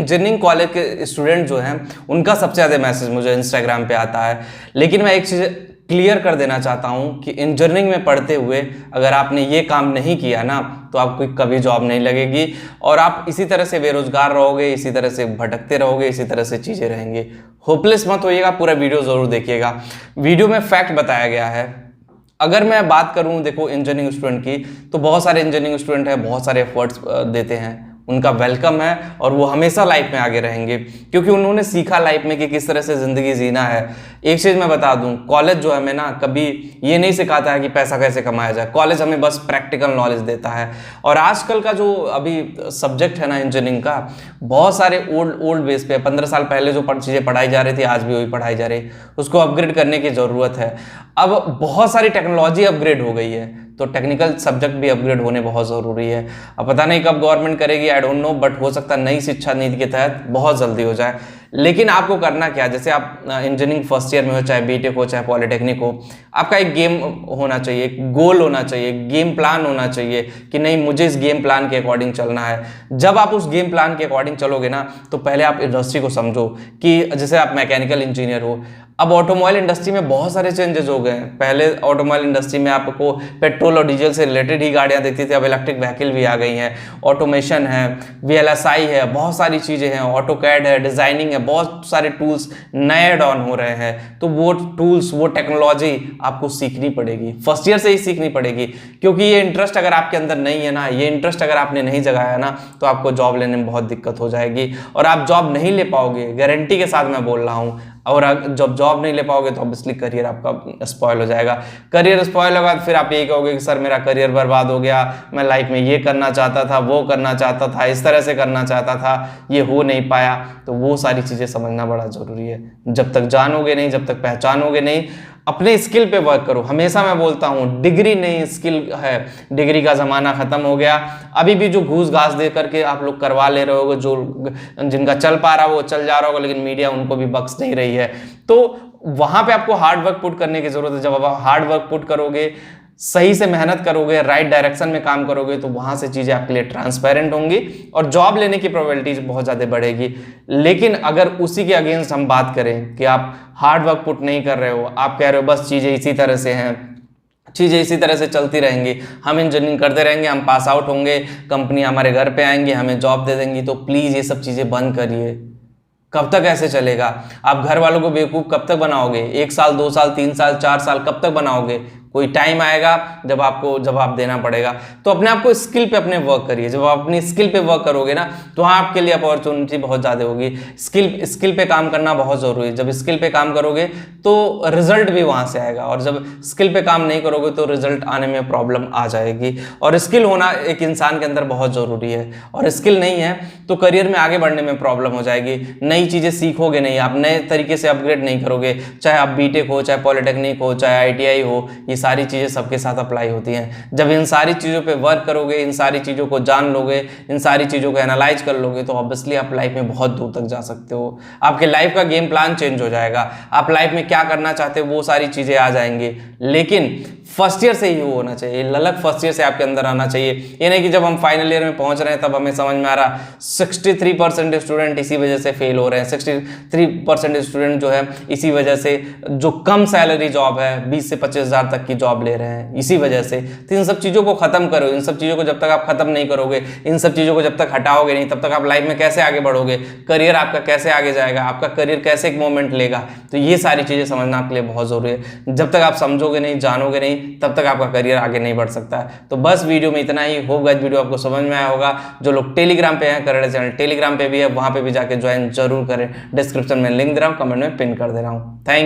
Engineering college के student जो हैं उनका सबसे ज़्यादा मैसेज मुझे इंस्टाग्राम पे आता है। लेकिन मैं एक चीज़ क्लियर कर देना चाहता हूँ कि इंजीनियरिंग में पढ़ते हुए अगर आपने ये काम नहीं किया ना तो आपको कभी जॉब नहीं लगेगी और आप इसी तरह से बेरोजगार रहोगे, इसी तरह से भटकते रहोगे, इसी तरह से चीज़ें रहेंगी। होपलेस मत होइएगा, पूरा वीडियो ज़रूर देखिएगा। वीडियो में फैक्ट बताया गया है। अगर मैं बात करूं देखो इंजीनियरिंग स्टूडेंट की, तो बहुत सारे इंजीनियरिंग स्टूडेंट हैं, बहुत सारे एफर्ट्स देते हैं, उनका वेलकम है और वो हमेशा लाइफ में आगे रहेंगे क्योंकि उन्होंने सीखा लाइफ में कि किस तरह से ज़िंदगी जीना है। एक चीज़ मैं बता दूं, कॉलेज जो हमें ना कभी ये नहीं सिखाता है कि पैसा कैसे कमाया जाए। कॉलेज हमें बस प्रैक्टिकल नॉलेज देता है। और आजकल का जो अभी सब्जेक्ट है ना इंजीनियरिंग का, बहुत सारे ओल्ड बेस पे 15 साल पहले जो चीज़ें पढ़ाई जा रही थी आज भी वही पढ़ाई जा रही, उसको अपग्रेड करने की ज़रूरत है। अब बहुत सारी टेक्नोलॉजी अपग्रेड हो गई है तो टेक्निकल सब्जेक्ट भी अपग्रेड होने बहुत ज़रूरी है। अब पता नहीं कब गवर्नमेंट करेगी, आई डोंट नो, बट हो सकता है नई शिक्षा नीति के तहत बहुत जल्दी हो जाए। लेकिन आपको करना क्या, जैसे आप इंजीनियरिंग फर्स्ट ईयर में हो, चाहे बीटेक हो, चाहे पॉलिटेक्निक हो, आपका एक गेम होना चाहिए, एक गोल होना चाहिए, गेम प्लान होना चाहिए कि नहीं मुझे इस गेम प्लान के अकॉर्डिंग चलना है। जब आप उस गेम प्लान के अकॉर्डिंग चलोगे ना तो पहले आप इंडस्ट्री को समझो कि जैसे आप मैकेनिकल इंजीनियर हो, अब ऑटोमोबाइल इंडस्ट्री में बहुत सारे चेंजेस हो गए हैं। पहले ऑटोमोबाइल इंडस्ट्री में आपको पेट्रोल और डीजल से रिलेटेड ही गाड़ियां दिखती थी, अब इलेक्ट्रिक व्हीकल भी आ गई हैं, ऑटोमेशन है, VLSI है, बहुत सारी चीज़ें हैं, ऑटोकैड है, डिज़ाइनिंग है, बहुत सारे टूल्स नए ऐड ऑन हो रहे हैं। तो वो टूल्स, वो टेक्नोलॉजी आपको सीखनी पड़ेगी, फर्स्ट ईयर से ही सीखनी पड़ेगी क्योंकि ये इंटरेस्ट अगर आपके अंदर नहीं है ना, ये इंटरेस्ट अगर आपने नहीं जगाया ना तो आपको जॉब लेने में बहुत दिक्कत हो जाएगी और आप जॉब नहीं ले पाओगे, गारंटी के साथ मैं बोल रहा हूँ। और जब जॉब नहीं ले पाओगे तो ऑब्वियसली करियर आपका स्पॉइल हो जाएगा। करियर स्पॉइल होगा तो फिर आप यही कहोगे कि सर मेरा करियर बर्बाद हो गया, मैं लाइफ में ये करना चाहता था, वो करना चाहता था, इस तरह से करना चाहता था, ये हो नहीं पाया। तो वो सारी चीज़ें समझना बड़ा ज़रूरी है। जब तक जानोगे नहीं, जब तक पहचानोगे नहीं, अपने स्किल पे वर्क करो। हमेशा मैं बोलता हूँ डिग्री नहीं स्किल है, डिग्री का ज़माना ख़त्म हो गया। अभी भी जो घूस घास दे करके आप लोग करवा ले रहे होगे, जो जिनका चल पा रहा वो चल जा रहा होगा, लेकिन मीडिया उनको भी बख्श नहीं रही है। तो वहाँ पे आपको हार्ड वर्क पुट करने की ज़रूरत है। जब आप हार्ड वर्क पुट करोगे, सही से मेहनत करोगे, राइट डायरेक्शन में काम करोगे तो वहां से चीज़ें आपके लिए ट्रांसपेरेंट होंगी और जॉब लेने की प्रोबेबिलिटी बहुत ज़्यादा बढ़ेगी। लेकिन अगर उसी के अगेंस्ट हम बात करें कि आप हार्ड वर्क पुट नहीं कर रहे हो, आप कह रहे हो बस चीज़ें इसी तरह से हैं, चीज़ें इसी तरह से चलती रहेंगी, हम इंजीनियरिंग करते रहेंगे, हम पास आउट होंगे, कंपनी हमारे घर पे आएंगी, हमें जॉब दे देंगी, तो प्लीज़ ये सब चीज़ें बंद करिए। कब तक ऐसे चलेगा? आप घर वालों को बेवकूफ़ कब तक बनाओगे? 1 साल, 2 साल, 3 साल, 4 साल कब तक बनाओगे? कोई टाइम आएगा जब आपको जवाब देना पड़ेगा। तो अपने आप को स्किल पे अपने वर्क करिए। जब आप अपनी स्किल पे वर्क करोगे ना तो आपके लिए अपॉर्चुनिटी बहुत ज़्यादा होगी। स्किल पे काम करना बहुत ज़रूरी है। जब स्किल पे काम करोगे तो रिजल्ट भी वहाँ से आएगा और जब स्किल पे काम नहीं करोगे तो रिजल्ट आने में प्रॉब्लम आ जाएगी। और स्किल होना एक इंसान के अंदर बहुत ज़रूरी है और स्किल नहीं है तो करियर में आगे बढ़ने में प्रॉब्लम हो जाएगी। नई चीज़ें सीखोगे नहीं, आप नए तरीके से अपग्रेड नहीं करोगे, चाहे आप बीटेक हो, चाहे पॉलिटेक्निक हो, चाहे ITI हो, ये सारी चीज़ें सबके साथ अप्लाई होती हैं। जब इन सारी चीज़ों पे वर्क करोगे, इन सारी चीज़ों को जान लोगे, इन सारी चीज़ों को एनालाइज कर लोगे तो ऑब्वियसली आप लाइफ में बहुत दूर तक जा सकते हो। आपके लाइफ का गेम प्लान चेंज हो जाएगा, आप लाइफ में क्या करना चाहते हो वो सारी चीज़ें आ जाएंगी। लेकिन फर्स्ट ईयर से ही वो होना चाहिए, ललक फर्स्ट ईयर से आपके अंदर आना चाहिए। ये नहीं कि जब हम फाइनल ईयर में पहुंच रहे हैं तब हमें समझ में आ रहा 63% स्टूडेंट इसी वजह से फेल हो रहे हैं, 63% स्टूडेंट जो है इसी वजह से जो कम सैलरी जॉब है 20 से 25 हज़ार तक की जॉब ले रहे हैं इसी वजह से। तो इन सब चीज़ों को ख़त्म करो। इन सब चीज़ों को जब तक आप ख़त्म नहीं करोगे, इन सब चीज़ों को जब तक हटाओगे नहीं, तब तक आप लाइफ में कैसे आगे बढ़ोगे, करियर आपका कैसे आगे जाएगा, आपका करियर कैसे एक मोमेंट लेगा। तो ये सारी चीज़ें समझना आपके लिए बहुत ज़रूरी है। जब तक आप समझोगे नहीं, जानोगे नहीं, तब तक आपका करियर आगे नहीं बढ़ सकता है। तो बस वीडियो में इतना ही। होप गाइस वीडियो आपको समझ में आया होगा। जो लोग टेलीग्राम पे हैं, करंट चैनल टेलीग्राम पे भी है, वहाँ पे भी जाके ज्वाइन जरूर करें। डिस्क्रिप्शन में लिंक दे रहा हूँ, कमेंट में पिन कर दे रहा हूँ। थैंक